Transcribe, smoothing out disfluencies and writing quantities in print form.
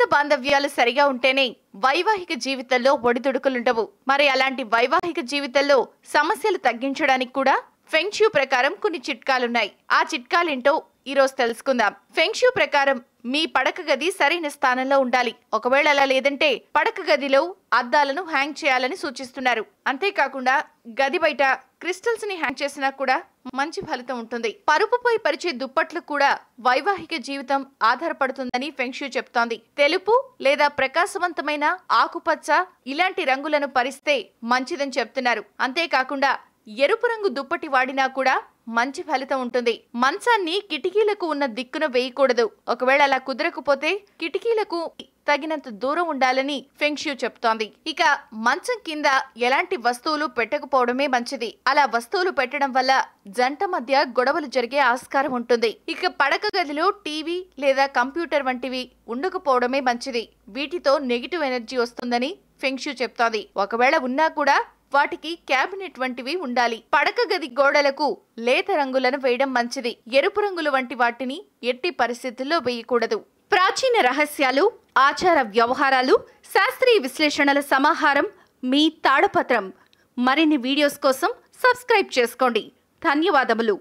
సంబంధ బాంధవ్యాలు సరిగా ఉంటేనే వైవాహిక జీవితంలో ఒడిదుడుకులుండవు. మరి అలాంటి వైవాహిక జీవితంలో సమస్యలు తగ్గించడానికి కూడా ఫెంగ్ షూ ప్రకారం కొన్ని చిట్కాలున్నాయి. ఆ చిట్కాలేంటో ఈరోజు తెలుసుకుందాం. ఫెంగ్ షూ ప్రకారం మీ పడక గది సరైన స్థానంలో ఉండాలి. ఒకవేళ అలా లేదంటే పడక గదిలో అద్దాలను హ్యాంగ్ చేయాలని సూచిస్తున్నారు. అంతేకాకుండా గది బయట క్రిస్టల్స్ ని హ్యాంగ్ చేసినా కూడా మంచి ఫలితం ఉంటుంది. పరుపుపై పరిచే దుప్పట్లు కూడా వైవాహిక జీవితం ఆధారపడుతుందని ఫెంగ్ షూ చెప్తోంది. తెలుపు లేదా ప్రకాశవంతమైన ఆకుపచ్చ ఇలాంటి రంగులను పరిస్తే మంచిదని చెప్తున్నారు. అంతేకాకుండా ఎరుపు రంగు దుప్పటి వాడినా కూడా మంచి ఫలితం ఉంటుంది. మంచాన్ని కిటికీలకు ఉన్న దిక్కున వేయకూడదు. ఒకవేళ అలా కుదరకపోతే కిటికీలకు తగినంత దూరం ఉండాలని ఫెంగ్ షూ చెప్తోంది. ఇక మంచం కింద ఎలాంటి వస్తువులు పెట్టకపోవడమే మంచిది. అలా వస్తువులు పెట్టడం వల్ల జంట మధ్య గొడవలు జరిగే ఆస్కారం ఉంటుంది. ఇక పడక గదిలో టీవీ లేదా కంప్యూటర్ వంటివి ఉండకపోవడమే మంచిది. వీటితో నెగిటివ్ ఎనర్జీ వస్తుందని ఫెంగ్ షూ చెప్తోంది. ఒకవేళ ఉన్నా కూడా వాటికి క్యాబినెట్ వంటివి ఉండాలి. పడక గది గోడలకు లేత రంగులను వేయడం మంచిది. ఎరుపు రంగులు వంటి వాటిని ఎట్టి పరిస్థితుల్లో వేయకూడదు. ప్రాచీన రహస్యాలు, ఆచార వ్యవహారాలు, శాస్త్రీయ విశ్లేషణల సమాహారం మీ తాళపత్రం. మరిన్ని వీడియోస్ కోసం సబ్స్క్రైబ్ చేసుకోండి. ధన్యవాదములు.